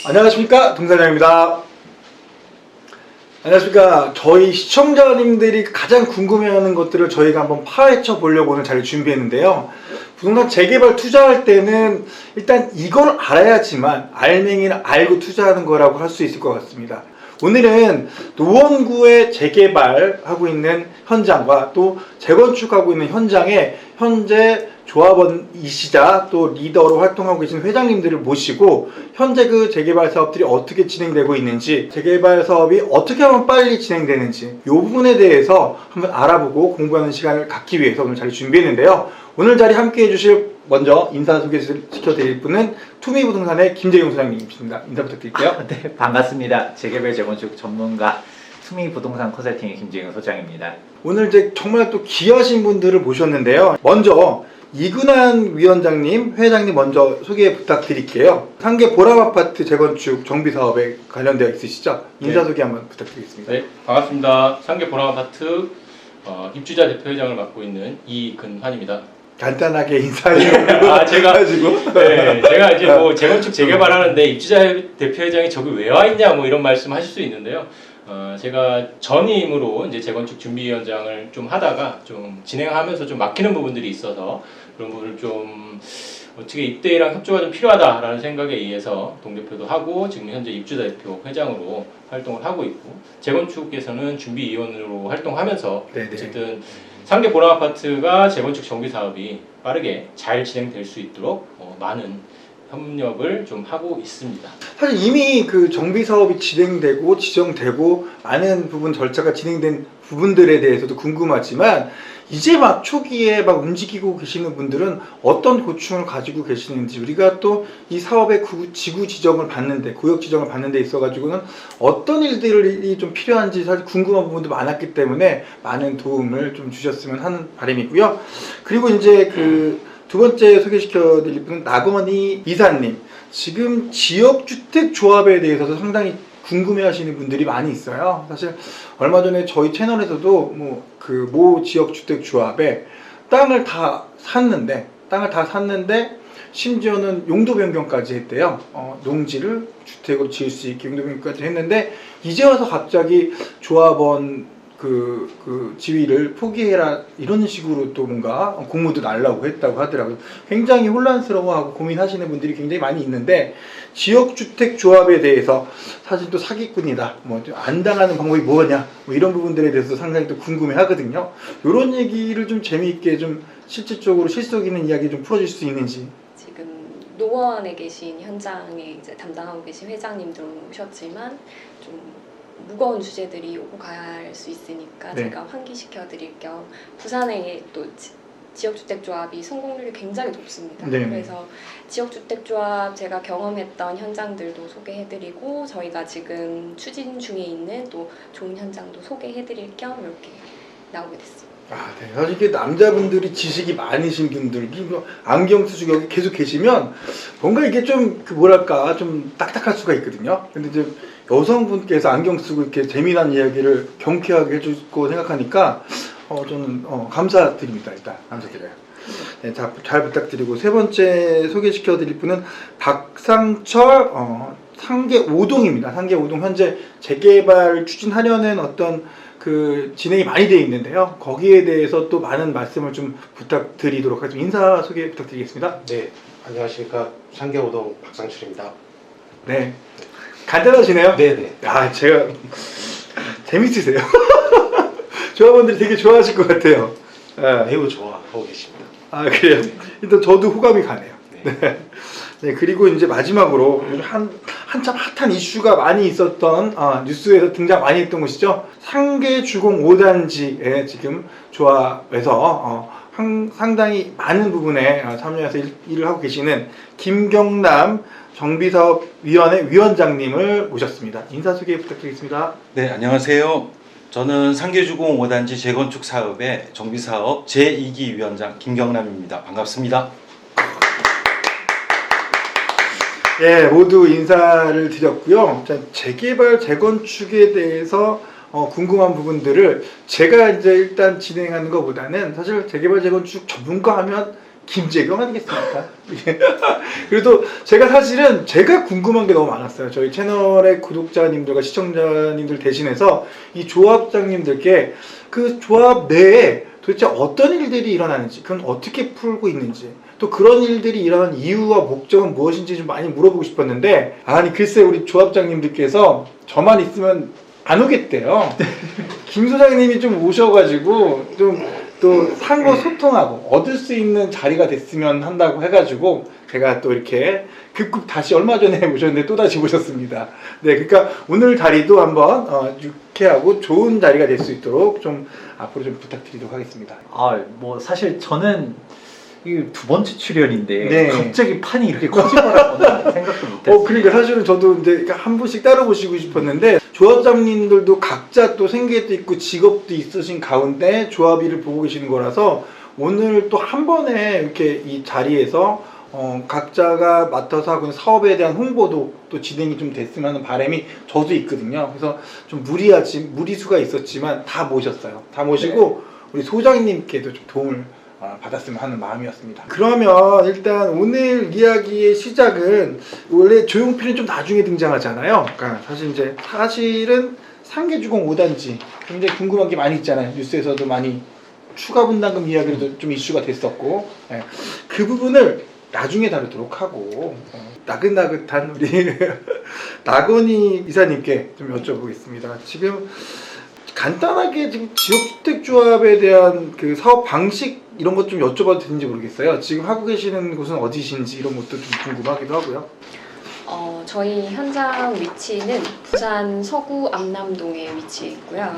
안녕하십니까, 동사장입니다. 안녕하십니까. 저희 시청자님들이 가장 궁금해하는 것들을 저희가 한번 파헤쳐 보려고 오늘 자리 준비했는데요. 부동산 재개발 투자할 때는 일단 이걸 알아야지만 알맹이를 알고 투자하는 거라고 할 수 있을 것 같습니다. 오늘은 노원구에 재개발하고 있는 현장과 또 재건축하고 있는 현장에 현재 조합원이시자 또 리더로 활동하고 계신 회장님들을 모시고 현재 그 재개발 사업들이 어떻게 진행되고 있는지, 재개발 사업이 어떻게 하면 빨리 진행되는지 이 부분에 대해서 한번 알아보고 공부하는 시간을 갖기 위해서 오늘 자리 준비했는데요. 오늘 자리 함께 해주실 먼저 인사 소개시켜드릴 분은 투미부동산의 김재용 소장님이십니다. 인사 부탁드릴게요. 네, 반갑습니다. 재개발 재건축 전문가 투미부동산 컨설팅의 김재용 소장입니다. 오늘 이제 정말 또 귀하신 분들을 모셨는데요. 먼저 이근환 위원장님, 회장님 먼저 소개 부탁드릴게요. 상계 보람아파트 재건축 정비 사업에 관련되어 있으시죠? 인사 소개 한번 부탁드리겠습니다. 네, 반갑습니다. 상계 보람아파트 입주자 대표회장을 맡고 있는 이근환입니다. 간단하게 인사해 제가 가지고 제가 이제 뭐 재건축 재개발하는데 입주자 대표회장이 저기 왜 와 있냐 뭐 이런 말씀하실 수 있는데요. 제가 전임으로 이제 재건축 준비위원장을 좀 하다가 좀 진행하면서 좀 막히는 부분들이 있어서 그런 부분을 좀 어떻게 입대랑 협조가 좀 필요하다라는 생각에 의해서 동대표도 하고 지금 현재 입주자 대표 회장으로 활동을 하고 있고 재건축에서는 준비위원으로 활동하면서 네네. 어쨌든 상계 보람아파트가 재건축 정비 사업이 빠르게 잘 진행될 수 있도록 많은 협력을 좀 하고 있습니다. 사실 이미 그 정비 사업이 진행되고 지정되고 많은 부분 절차가 진행된 부분들에 대해서도 궁금하지만 이제 막 초기에 막 움직이고 계시는 분들은 어떤 고충을 가지고 계시는지, 우리가 또 이 사업의 지구 지정을 받는데, 구역 지정을 받는 데 있어 가지고는 어떤 일들이 좀 필요한지 사실 궁금한 부분도 많았기 때문에 많은 도움을 좀 주셨으면 하는 바람이고요. 그리고 이제 그 두 번째 소개시켜 드릴 분은 나건희 이사님. 지금 지역주택조합에 대해서도 상당히 궁금해 하시는 분들이 많이 있어요. 사실 얼마 전에 저희 채널에서도 모 지역주택조합에 땅을 다 샀는데 심지어는 용도 변경까지 했대요. 농지를 주택으로 지을 수 있게 용도 변경까지 했는데 이제 와서 갑자기 조합원 그 지위를 포기해라 이런 식으로 또 뭔가 공모도 날라고 했다고 하더라고요. 굉장히 혼란스러워하고 고민하시는 분들이 굉장히 많이 있는데, 지역주택조합에 대해서 사실 또 사기꾼이다, 안 당하는 방법이 뭐냐, 이런 부분들에 대해서 상당히 또 궁금해 하거든요. 이런 얘기를 좀 재미있게 좀 실질적으로 실속 있는 이야기 좀 풀어줄 수 있는지. 지금 노원에 계신 현장에 이제 담당하고 계신 회장님들 오셨지만 좀 무거운 주제들이 오고 갈 수 있으니까 네. 제가 환기시켜 드릴 겸 부산에 또 지역주택조합이 성공률이 굉장히 높습니다. 네. 그래서 지역주택조합 제가 경험했던 현장들도 소개해드리고 저희가 지금 추진 중에 있는 또 좋은 현장도 소개해드릴 겸 이렇게 나오게 됐습니다. 네. 사실 이게 남자분들이 지식이 많으신 분들, 안경 쓰시고 여기 계속 계시면 뭔가 이게 좀 좀 딱딱할 수가 있거든요. 근데 이제 여성분께서 안경 쓰고 이렇게 재미난 이야기를 경쾌하게 해주고 생각하니까 저는 감사드립니다. 일단 감사드려요. 네, 잘 부탁드리고, 세 번째 소개시켜 드릴 분은 박상철 상계 5동입니다. 상계 5동 현재 재개발 추진하려는 어떤 그 진행이 많이 되어 있는데요. 거기에 대해서 또 많은 말씀을 좀 부탁드리도록 하겠습니다. 인사 소개 부탁드리겠습니다. 네, 안녕하십니까. 상계오동 박상철입니다. 네, 간단하시네요. 네네. 제가 재밌으세요. 조합원들이 되게 좋아하실 것 같아요. 매우 좋아하고 계십니다. 그래요? 일단 저도 호감이 가네요. 네. 네, 그리고 이제 마지막으로 한참 핫한 이슈가 많이 있었던 뉴스에서 등장 많이 했던 곳이죠. 상계주공 5단지에 지금 조합에서 상당히 많은 부분에 참여해서 일을 하고 계시는 김경남 정비사업위원회 위원장님을 모셨습니다. 인사 소개 부탁드리겠습니다. 네, 안녕하세요. 저는 상계주공 5단지 재건축 사업의 정비사업 제2기 위원장 김경남입니다. 반갑습니다. 예, 모두 인사를 드렸고요. 재개발, 재건축에 대해서 궁금한 부분들을 제가 이제 일단 진행하는 것보다는 사실 재개발, 재건축 전문가 하면 김재경 아니겠습니까? 그래도 제가 사실은 제가 궁금한 게 너무 많았어요. 저희 채널의 구독자님들과 시청자님들 대신해서 이 조합장님들께 그 조합 내에 도대체 어떤 일들이 일어나는지, 그건 어떻게 풀고 있는지, 또 그런 일들이 일어난 이유와 목적은 무엇인지 좀 많이 물어보고 싶었는데, 아니 글쎄 우리 조합장님들께서 저만 있으면 안 오겠대요. 김 소장님이 좀 오셔가지고 좀 또 상호 소통하고 얻을 수 있는 자리가 됐으면 한다고 해가지고 제가 또 이렇게 급급 다시 얼마 전에 오셨는데 또 다시 오셨습니다. 네, 그러니까 오늘 자리도 한번 유쾌하고 좋은 자리가 될 수 있도록 좀 앞으로 좀 부탁드리도록 하겠습니다. 뭐 사실 저는 이게 두 번째 출연인데 네. 갑자기 판이 이렇게 커질 거라고는 생각도 못했어요. 그러니까 사실은 저도 이제 한 분씩 따로 보시고 싶었는데 조합장님들도 각자 또 생계도 있고 직업도 있으신 가운데 조합일을 보고 계시는 거라서 오늘 또 한 번에 이렇게 이 자리에서 각자가 맡아서 하고 있는 사업에 대한 홍보도 또 진행이 좀 됐으면 하는 바람이 저도 있거든요. 그래서 좀 무리수가 있었지만 다 모셨어요. 다 모시고 우리 소장님께도 좀 도움을 받았으면 하는 마음이었습니다. 그러면 일단 오늘 이야기의 시작은 원래 조용필은 좀 나중에 등장하잖아요. 그러니까 사실은 상계주공 5단지 굉장히 궁금한 게 많이 있잖아요. 뉴스에서도 많이 추가 분담금 이야기도 좀 이슈가 됐었고 그 부분을 나중에 다루도록 하고 나긋나긋한 우리 나건희 이사님께 좀 여쭤보겠습니다. 지금 간단하게 지금 지역주택조합에 대한 그 사업 방식 이런 것 좀 여쭤봐도 되는지 모르겠어요. 지금 하고 계시는 곳은 어디신지 이런 것도 좀 궁금하기도 하고요. 저희 현장 위치는 부산 서구 암남동에 위치해 있고요.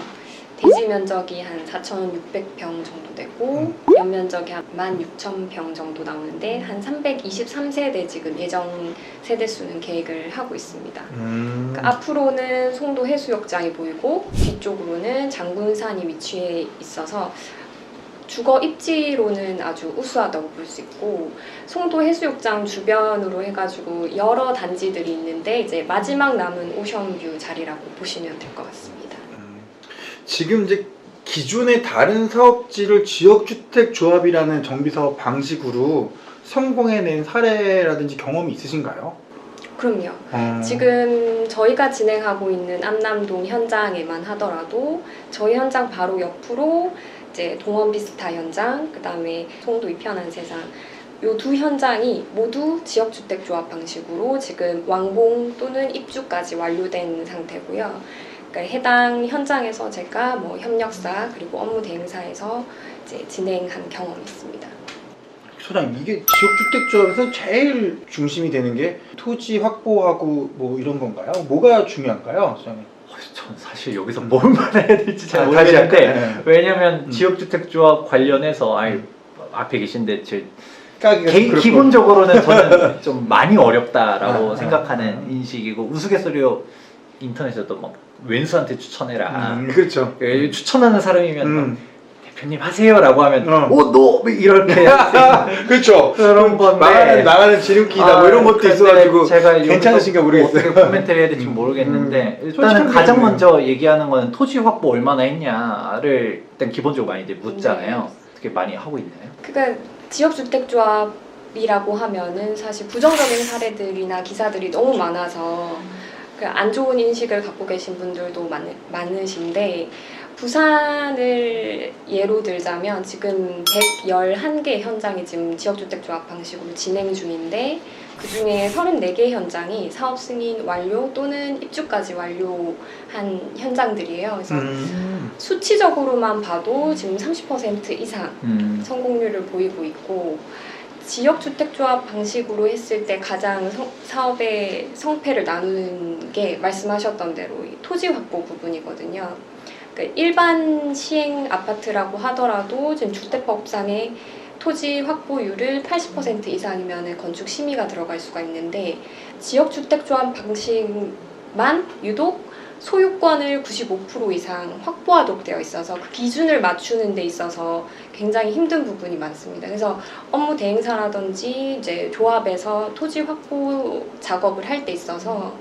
대지 면적이 한 4,600평 정도 되고 연면적이 한 16,000평 정도 나오는데 한 323세대 지금 예정 세대수는 계획을 하고 있습니다. 그러니까 앞으로는 송도 해수욕장이 보이고 뒤쪽으로는 장군산이 위치해 있어서 주거 입지로는 아주 우수하다고 볼 수 있고 송도 해수욕장 주변으로 해가지고 여러 단지들이 있는데 이제 마지막 남은 오션뷰 자리라고 보시면 될 것 같습니다. 지금 이제 기존의 다른 사업지를 지역주택조합이라는 정비사업 방식으로 성공해낸 사례라든지 경험이 있으신가요? 그럼요. 지금 저희가 진행하고 있는 암남동 현장에만 하더라도 저희 현장 바로 옆으로 이제 동원비스타 현장, 그 다음에 송도 이편한 세상 요 두 현장이 모두 지역주택조합 방식으로 지금 완공 또는 입주까지 완료된 상태고요. 그러니까 해당 현장에서 제가 뭐 협력사 그리고 업무 대행사에서 이제 진행한 경험이 있습니다. 소장님, 이게 지역주택조합에서 제일 중심이 되는 게 토지 확보하고 뭐 이런 건가요? 뭐가 중요한가요, 소장님? 전 사실 여기서 뭘 말해야 될지 잘 다시 모르겠는데 할까요? 왜냐면 지역주택조합 관련해서 앞에 계신데 그렇고. 기본적으로는 저는 좀 많이 어렵다라고 아, 생각하는 인식이고 우스갯소리로 인터넷에도 막 왼수한테 추천해라. 그렇죠. 추천하는 사람이면 막 대표님 하세요라고 하면 너 이렇게 그렇죠. 그런 건데 나가는 지름길이다 뭐 이런 것도 근데 있어가지고 제가 괜찮으신가 모르겠어요. 어떻게 코멘트를 해야 될지 모르겠는데 일단은 솔직한 가장 얘기는. 먼저 얘기하는 거는 토지 확보 얼마나 했냐를 일단 기본적으로 많이 이제 묻잖아요. 어떻게 많이 하고 있나요? 그러니까 지역주택조합이라고 하면은 사실 부정적인 사례들이나 기사들이 너무 많아서 안 좋은 인식을 갖고 계신 분들도 많으신데 부산을 예로 들자면 지금 111개 현장이 지금 지역주택조합 방식으로 진행 중인데 그 중에 34개 현장이 사업 승인 완료 또는 입주까지 완료한 현장들이에요. 그래서 수치적으로만 봐도 지금 30% 이상 성공률을 보이고 있고 지역주택조합 방식으로 했을 때 가장 사업의 성패를 나누는 게 말씀하셨던 대로 이 토지 확보 부분이거든요. 그러니까 일반 시행 아파트라고 하더라도 지금 주택법상의 토지 확보율을 80% 이상이면 건축 심의가 들어갈 수가 있는데 지역주택조합 방식만 유독 소유권을 95% 이상 확보하도록 되어 있어서 그 기준을 맞추는 데 있어서 굉장히 힘든 부분이 많습니다. 그래서 업무 대행사라든지 이제 조합에서 토지 확보 작업을 할 때 있어서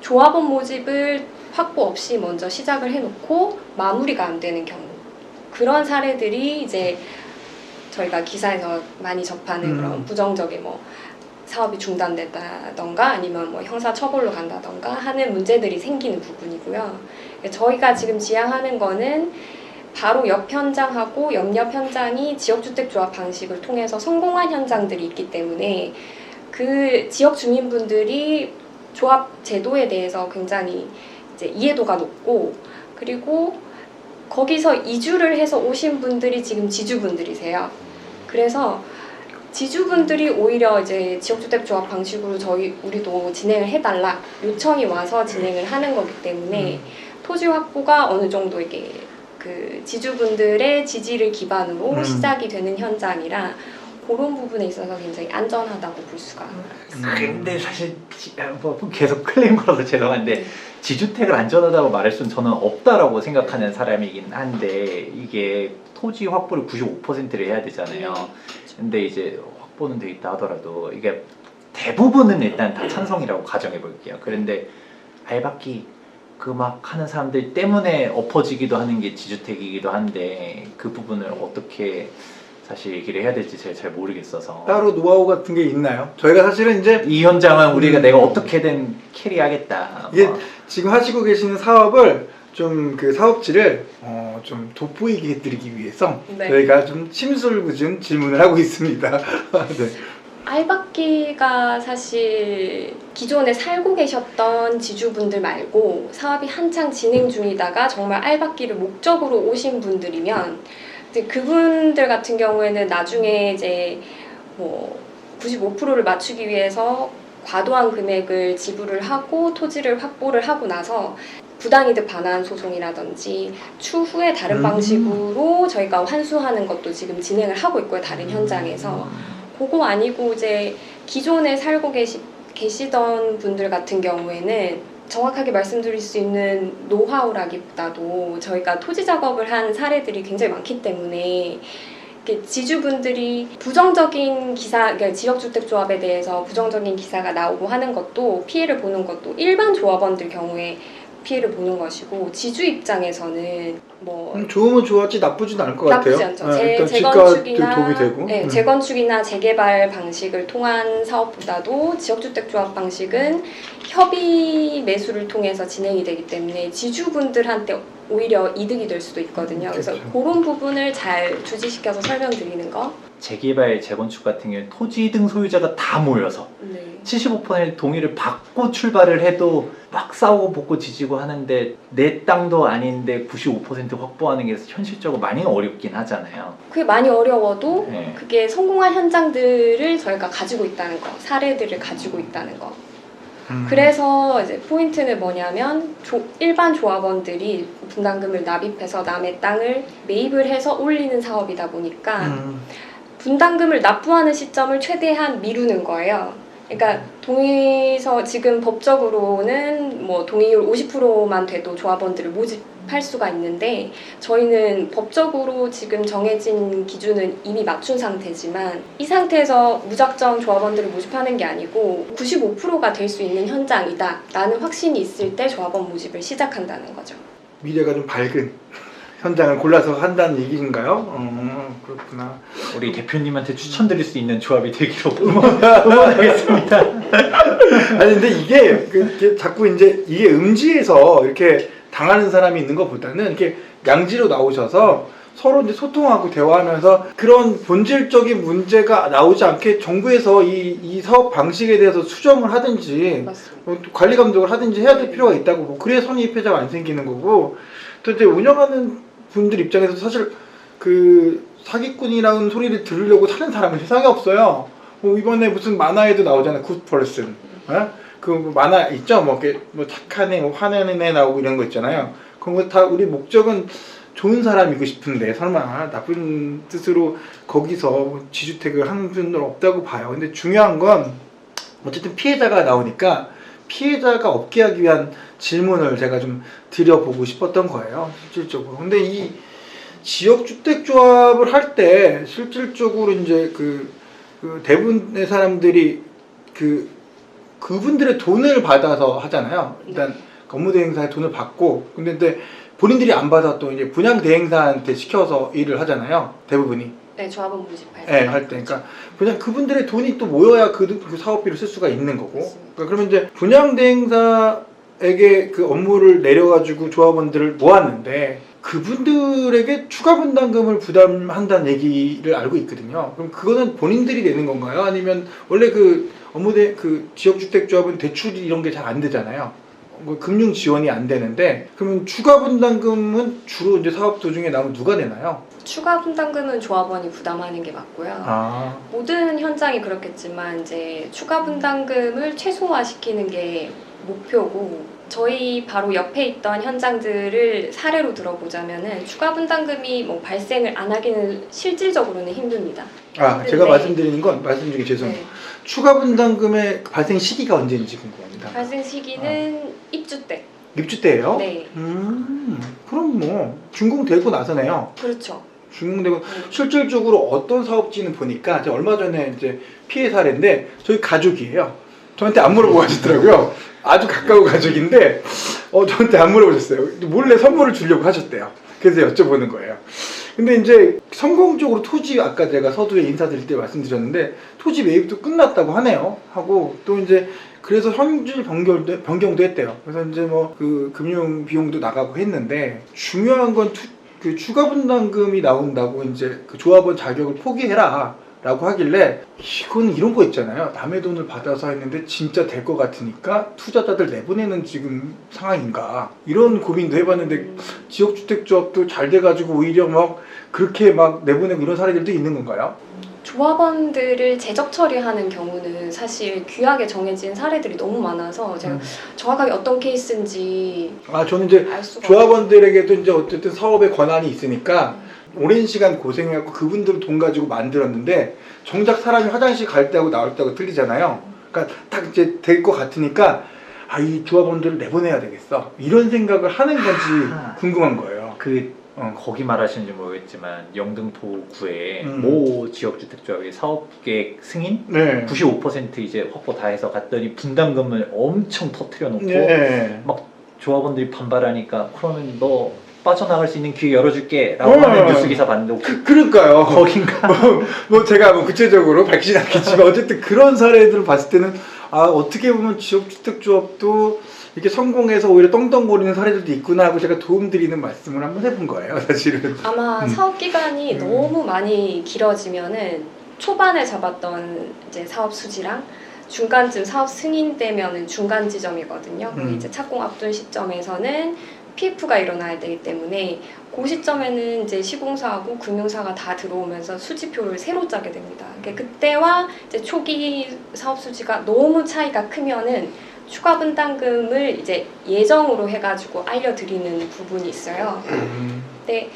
조합원 모집을 확보 없이 먼저 시작을 해놓고 마무리가 안 되는 경우 그런 사례들이 이제 저희가 기사에서 많이 접하는 그런 부정적인 뭐 사업이 중단됐다던가 아니면 뭐 형사 처벌로 간다던가 하는 문제들이 생기는 부분이고요. 저희가 지금 지향하는 거는 바로 옆 현장하고 옆 현장이 지역주택조합 방식을 통해서 성공한 현장들이 있기 때문에 그 지역 주민분들이 조합 제도에 대해서 굉장히 이제 이해도가 높고, 그리고 거기서 이주를 해서 오신 분들이 지금 지주분들이세요. 그래서 지주분들이 오히려 이제 지역주택조합 방식으로 우리도 진행을 해달라 요청이 와서 진행을 하는 거기 때문에 토지 확보가 어느 정도 이게 그 지주분들의 지지를 기반으로 시작이 되는 현장이라 그런 부분에 있어서 굉장히 안전하다고 볼 수가 있습니다. 근데 사실 뭐 계속 클레임 걸어서 죄송한데 지주택을 안전하다고 말할 수는 저는 없다라고 생각하는 사람이긴 한데, 이게 토지 확보를 95%를 해야 되잖아요. 근데 이제 확보는 돼 있다 하더라도 이게 대부분은 일단 다 찬성이라고 가정해 볼게요. 그런데 알박기 그 막 하는 사람들 때문에 엎어지기도 하는 게 지주택이기도 한데, 그 부분을 어떻게 사실 얘기를 해야 될지 제가 잘 모르겠어서. 따로 노하우 같은 게 있나요? 저희가 사실은 이제 이 현장은 우리가 내가 어떻게든 캐리하겠다. 이게 뭐. 지금 하시고 계시는 사업을 좀 그 사업지를 좀 돋보이게 해드리기 위해서 네. 저희가 좀 심술궂은 질문을 하고 있습니다. 네. 알박기가 사실 기존에 살고 계셨던 지주분들 말고 사업이 한창 진행 중이다가 정말 알박기를 목적으로 오신 분들이면 이제 그분들 같은 경우에는 나중에 이제 뭐 95%를 맞추기 위해서 과도한 금액을 지불을 하고 토지를 확보를 하고 나서 부당이득 반환 소송이라든지 추후에 다른 방식으로 저희가 환수하는 것도 지금 진행을 하고 있고요. 다른 현장에서. 그거 아니고 이제 기존에 살고 계시던 분들 같은 경우에는 정확하게 말씀드릴 수 있는 노하우라기보다도 저희가 토지 작업을 한 사례들이 굉장히 많기 때문에 지주분들이 부정적인 기사, 그러니까 지역주택조합에 대해서 부정적인 기사가 나오고 하는 것도 피해를 보는 것도 일반 조합원들 경우에 피해를 보는 것이고, 지주 입장에서는 뭐 좋으면 좋았지 나쁘진 않을 것 같아요. 나쁘지 않죠. 일단 재건축이나 도움이 되고. 네, 재건축이나 재개발 방식을 통한 사업보다도 지역주택조합 방식은 협의 매수를 통해서 진행이 되기 때문에 지주분들한테 오히려 이득이 될 수도 있거든요. 그래서 그렇죠. 그런 부분을 잘 주지시켜서 설명드리는 거. 재개발, 재건축 같은 경우는 토지 등 소유자가 다 모여서 네. 75%의 동의를 받고 출발을 해도 막 싸우고 붙고 지지고 하는데, 내 땅도 아닌데 95% 확보하는 게 현실적으로 많이 어렵긴 하잖아요. 그게 많이 어려워도 네. 그게 성공한 현장들을 저희가 가지고 있다는 거, 사례들을 가지고 있다는 거. 그래서 이제 포인트는 뭐냐면 일반 조합원들이 분담금을 납입해서 남의 땅을 매입을 해서 올리는 사업이다 보니까 분담금을 납부하는 시점을 최대한 미루는 거예요. 그러니까 동의서 지금 법적으로는 뭐 동의율 50%만 돼도 조합원들을 모집할 수가 있는데, 저희는 법적으로 지금 정해진 기준은 이미 맞춘 상태지만 이 상태에서 무작정 조합원들을 모집하는 게 아니고 95%가 될 수 있는 현장이다 라는 확신이 있을 때 조합원 모집을 시작한다는 거죠. 미래가 좀 밝은 현장을 골라서 한다는 얘기인가요? 그렇구나. 우리 대표님한테 추천드릴 수 있는 조합이 되기로 응원하겠습니다. 아니 근데 이게 자꾸 이제 이게 음지에서 이렇게 당하는 사람이 있는 것보다는 이렇게 양지로 나오셔서 서로 이제 소통하고 대화하면서 그런 본질적인 문제가 나오지 않게 정부에서 이 사업 방식에 대해서 수정을 하든지 맞습니다. 관리 감독을 하든지 해야 될 필요가 있다고 보고, 그래야 선의 피해자가 안 생기는 거고, 또 이제 운영하는 분들 입장에서 사실 그 사기꾼이라는 소리를 들으려고 사는 사람은 세상에 없어요. 뭐 이번에 무슨 만화에도 나오잖아요. 굿 퍼슨. 그 만화 있죠? 뭐 착한 애, 뭐 화내는 애 나오고 이런 거 있잖아요. 그런 거 다 우리 목적은 좋은 사람이고 싶은데 설마 나쁜 뜻으로 거기서 지주택을 하는 분들 없다고 봐요. 근데 중요한 건 어쨌든 피해자가 나오니까 피해자가 없게 하기 위한 질문을 제가 좀 드려보고 싶었던 거예요, 실질적으로. 근데 이 지역주택조합을 할 때 실질적으로 이제 그 대부분의 사람들이 그분들의 돈을 받아서 하잖아요. 일단 업무대행사에 돈을 받고, 근데 본인들이 안 받아 또 이제 분양대행사한테 시켜서 일을 하잖아요, 대부분이. 네, 조합원 모집할 때. 네, 할 때. 그러니까 그냥 그분들의 돈이 또 모여야 그 사업비를 쓸 수가 있는 거고. 그러니까 그러면 이제 분양대행사에게 그 업무를 내려가지고 조합원들을 모았는데 그분들에게 추가 분담금을 부담한다는 얘기를 알고 있거든요. 그럼 그거는 본인들이 내는 건가요? 아니면 원래 그 그 지역주택조합은 대출이 이런 게 잘 안 되잖아요. 뭐 금융 지원이 안 되는데 그러면 추가 분담금은 주로 이제 사업 도중에 나오면 누가 내나요? 추가 분담금은 조합원이 부담하는 게 맞고요. 아, 모든 현장이 그렇겠지만 이제 추가 분담금을 최소화시키는 게 목표고 저희 바로 옆에 있던 현장들을 사례로 들어보자면은 추가 분담금이 뭐 발생을 안 하기는 실질적으로는 힘듭니다. 제가 근데- 말씀드리는 건 말씀 중에 죄송해요. 네. 추가 분담금의 발생 시기가 언제인지 궁금합니다. 발생 시기는 입주 때. 입주 때예요? 네, 그럼 뭐 준공되고 나서네요. 그렇죠. 준공되고 네. 실질적으로 어떤 사업지는 보니까 제가 얼마 전에 이제 피해 사례인데 저희 가족이에요. 저한테 안 물어보고 하셨더라고요. 아주 가까운 가족인데 저한테 안 물어보셨어요. 몰래 선물을 주려고 하셨대요. 그래서 여쭤보는 거예요. 근데 이제 성공적으로 토지 아까 제가 서두에 인사드릴 때 말씀드렸는데 토지 매입도 끝났다고 하네요. 하고 또 이제 그래서 현질 변경도 했대요. 그래서 이제 뭐 그 금융 비용도 나가고 했는데 중요한 건 그 추가 분담금이 나온다고 이제 그 조합원 자격을 포기해라 라고 하길래 이건 이런 거 있잖아요. 남의 돈을 받아서 했는데 진짜 될 것 같으니까 투자자들 내보내는 지금 상황인가 이런 고민도 해봤는데 지역주택조합도 잘 돼가지고 오히려 막 그렇게 막 내보내고 이런 사례들도 있는 건가요? 조합원들을 재적 처리하는 경우는 사실 귀하게 정해진 사례들이 너무 많아서 제가 정확하게 어떤 케이스인지 저는 이제 알 수가 조합원들에게도 이제 어쨌든 사업의 권한이 있으니까 오랜 시간 고생해갖고 그분들 돈 가지고 만들었는데 정작 사람이 화장실 갈 때하고 나올 때하고 틀리잖아요. 그러니까 딱 이제 될 것 같으니까 이 조합원들을 내보내야 되겠어 이런 생각을 하는 건지 궁금한 거예요. 거기 말하시는지 모르겠지만 영등포구에 음. 모 지역주택조합의 사업계획 승인 네. 95% 이제 확보 다 해서 갔더니 분담금을 엄청 터트려 놓고 네. 조합원들이 반발하니까 그러면 너 빠져나갈 수 있는 기회 열어줄게 라고 네. 하는 뉴스 기사 봤는데 그러니까요. 거긴가? 뭐 제가 뭐 구체적으로 밝히진 않겠지만 어쨌든 그런 사례들을 봤을 때는 어떻게 보면 지역주택조합도 이렇게 성공해서 오히려 떵떵거리는 사례들도 있구나 하고 제가 도움드리는 말씀을 한번 해본 거예요, 사실은. 아마 사업 기간이 너무 많이 길어지면은 초반에 잡았던 이제 사업 수지랑 중간쯤 사업 승인되면은 중간 지점이거든요. 그리고 이제 착공 앞둔 시점에서는 PF가 일어나야 되기 때문에 그 시점에는 이제 시공사하고 금융사가 다 들어오면서 수지표를 새로 짜게 됩니다. 그러니까 그때와 이제 초기 사업 수지가 너무 차이가 크면은 추가 분담금을 이제 예정으로 해가지고 알려드리는 부분이 있어요. 근데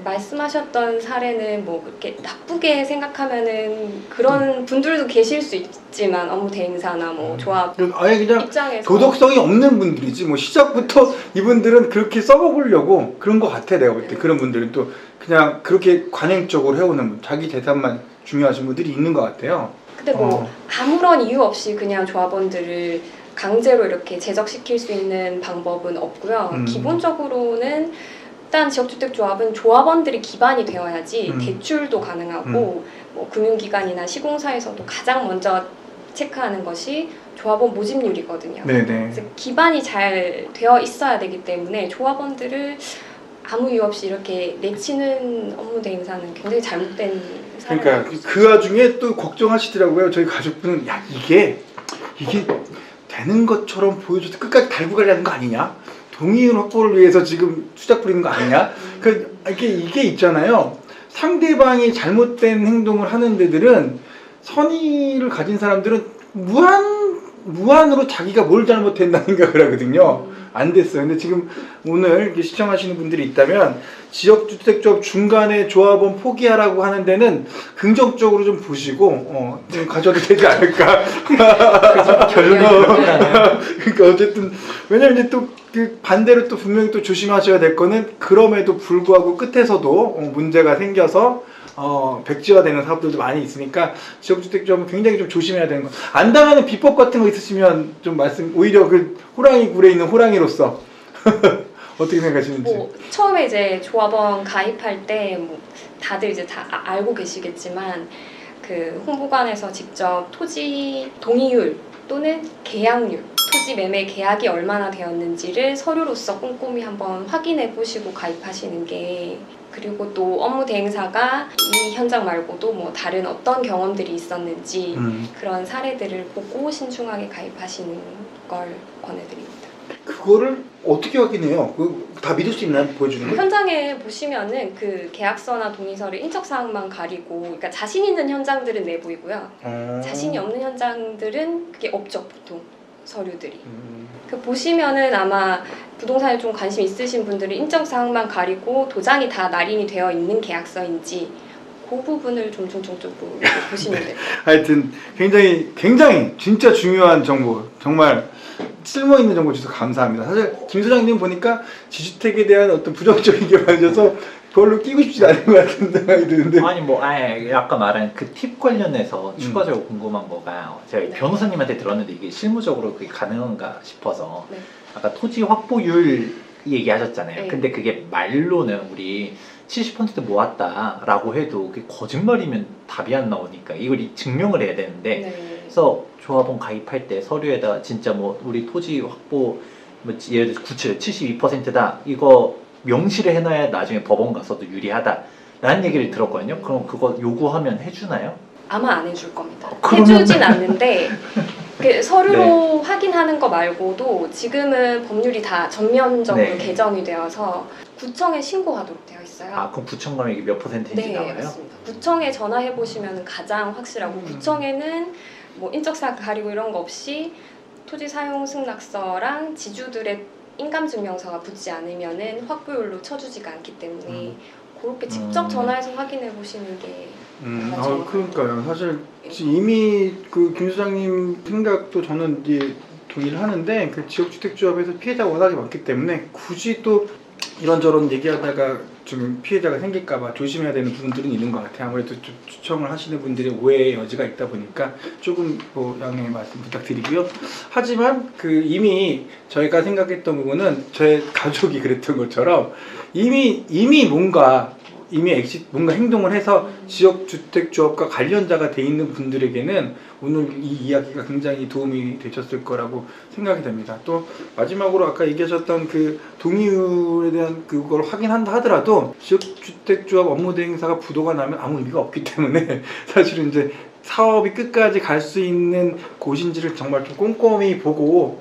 말씀하셨던 사례는 뭐 그렇게 나쁘게 생각하면은 그런 분들도 계실 수 있지만 업무 대행사나 뭐 조합 아예 그냥 입장에서 도덕성이 없는 분들이지 뭐 시작부터 이분들은 그렇게 써먹으려고 그런 것 같아 내가 볼 때. 그런 분들은 또 그냥 그렇게 관행적으로 해오는 분, 자기 재산만 중요하신 분들이 있는 것 같아요. 근데 뭐 아무런 이유 없이 그냥 조합원들을 강제로 이렇게 제적시킬 수 있는 방법은 없고요. 기본적으로는 일단 지역주택조합은 조합원들이 기반이 되어야지 대출도 가능하고 뭐 금융기관이나 시공사에서도 가장 먼저 체크하는 것이 조합원 모집률이거든요. 네네. 그래서 기반이 잘 되어 있어야 되기 때문에 조합원들을 아무 이유 없이 이렇게 내치는 업무 대행사는 굉장히 잘못된 그러니까 사례입니다. 그 와중에 또 걱정하시더라고요. 저희 가족분은 야 이게 되는 것처럼 보여줘서 끝까지 달고 가려는 거 아니냐? 동의인 확보를 위해서 지금 수작 부리는 거 아니냐? 이게 있잖아요. 상대방이 잘못된 행동을 하는 데들은 선의를 가진 사람들은 무한으로 자기가 뭘 잘못했나 생각을 하거든요. 안 됐어요. 근데 지금 오늘 이렇게 시청하시는 분들이 있다면 지역주택조합 중간에 조합원 포기하라고 하는 데는 긍정적으로 좀 보시고 좀 가져도 되지 않을까. 결론이 그렇진 않아요. 그러니까 어쨌든 왜냐면 이제 또 그 반대로 또 분명히 또 조심하셔야 될 거는 그럼에도 불구하고 끝에서도 문제가 생겨서 백지화되는 사업들도 많이 있으니까 지역주택조합은 굉장히 좀 조심해야 되는 거. 안 당하는 비법 같은 거 있으시면 좀 오히려 그 호랑이 굴에 있는 호랑이로서 어떻게 생각하시는지. 뭐 처음에 이제 조합원 가입할 때 뭐 다들 이제 다 알고 계시겠지만 그 홍보관에서 직접 토지 동의율 또는 계약률, 토지 매매 계약이 얼마나 되었는지를 서류로서 꼼꼼히 한번 확인해 보시고 가입하시는 게, 그리고 또 업무 대행사가 이 현장 말고도 뭐 다른 어떤 경험들이 있었는지 그런 사례들을 보고 신중하게 가입하시는 걸 권해드립니다. 그거를 어떻게 확인해요? 다 믿을 수 있나요? 보여주는 거? 현장에 보시면은 그 계약서나 동의서를 인적 사항만 가리고, 그러니까 자신 있는 현장들은 내부이고요. 자신이 없는 현장들은 그게 없죠, 보통 서류들이. 그 보시면은 아마 부동산에 좀 관심 있으신 분들은 인적 사항만 가리고 도장이 다 날인이 되어 있는 계약서인지 그 부분을 좀 중점적으로 보시면 돼요. 하여튼 굉장히 진짜 중요한 정보, 정말 쓸모 있는 정보 주셔서 감사합니다. 사실 김 소장님 보니까 지주택에 대한 어떤 부정적인 게 많아서 별로 끼고 싶지 않은 것 같은 생각이 드는데. 아니 뭐 아까 말한 그 팁 관련해서 추가적으로 궁금한 거가, 제가 네. 변호사님한테 들었는데 이게 실무적으로 그게 가능한가 싶어서, 네. 아까 토지 확보율 얘기하셨잖아요. 네. 근데 그게 말로는 우리 70% 모았다라고 해도 그게 거짓말이면 답이 안 나오니까 이걸 증명을 해야 되는데, 네. 그래서 조합원 가입할 때 서류에다 진짜 뭐 우리 토지 확보 뭐 예를 들어서 구출 72%다 이거 명시를 해놔야 나중에 법원 가서도 유리하다라는 얘기를 들었거든요. 그럼 그거 요구하면 해주나요? 아마 안 해줄 겁니다. 그러면- 해주진 않는데 그 서류로 확인하는 거 말고도 지금은 법률이 다 전면적으로 네. 개정이 되어서 구청에 신고하도록 되어 있어요. 아 그럼 구청 가면 이게 몇 %인지 네, 나와요? 맞습니다. 구청에 전화해 보시면 가장 확실하고, 구청에는 뭐 인적사항 가리고 이런 거 없이 토지 사용 승낙서랑 지주들의 인감증명서가 붙지 않으면은 확보율로 쳐주지가 않기 때문에 그렇게 직접 전화해서 확인해 보시는 게 맞죠. 그러니까요. 사실 이미 그 김 소장님 생각도 저는 이제 동의를 하는데, 그 지역주택조합에서 피해자가 워낙에 많기 때문에 굳이 또 이런저런 얘기하다가 좀 피해자가 생길까봐 조심해야 되는 부분들은 있는 것 같아요. 아무래도 좀 추청을 하시는 분들의 오해의 여지가 있다 보니까 조금 뭐 양해의 말씀 부탁드리고요. 하지만 그 이미 저희가 생각했던 부분은 저의 가족이 그랬던 것처럼 이미 뭔가 행동을 해서 지역주택조합과 관련자가 돼 있는 분들에게는 오늘 이 이야기가 굉장히 도움이 되셨을 거라고 생각이 됩니다. 또 마지막으로 아까 얘기하셨던 그 동의율에 대한 그걸 확인한다 하더라도 지역주택조합 업무대행사가 부도가 나면 아무 의미가 없기 때문에 사실은 이제 사업이 끝까지 갈 수 있는 곳인지를 정말 좀 꼼꼼히 보고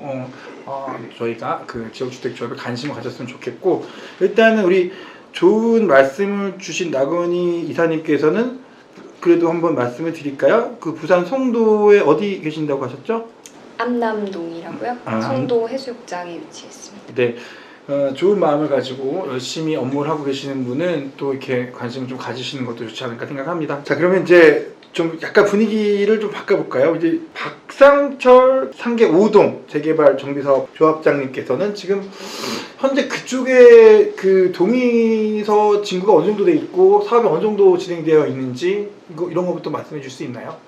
저희가 그 지역주택조합에 관심을 가졌으면 좋겠고, 일단은 우리 좋은 말씀을 주신 나건희 이사님께서는 그래도 한번 말씀을 드릴까요? 그 부산 송도에 어디 계신다고 하셨죠? 암남동이라고요. 송도 해수욕장에 위치해 있습니다. 네, 좋은 마음을 가지고 열심히 업무를 하고 계시는 분은 또 이렇게 관심을 좀 가지시는 것도 좋지 않을까 생각합니다. 자, 그러면 이제 좀 약간 분위기를 좀 바꿔볼까요? 이제 박상철 상계 5동 재개발 정비사업 조합장님께서는 지금 현재 그쪽에 그 동의서 진구가 어느 정도 돼 있고 사업이 어느 정도 진행되어 있는지 이런 것부터 말씀해 줄 수 있나요?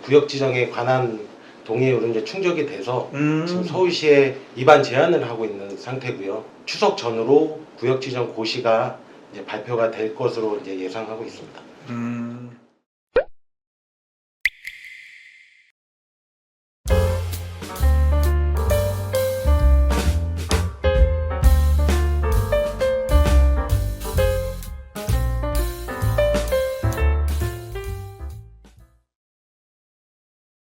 구역 지정에 관한 동의율은 이제 충족이 돼서 지금 서울시에 입안 제안을 하고 있는 상태고요. 추석 전으로 구역 지정 고시가 이제 발표가 될 것으로 이제 예상하고 있습니다.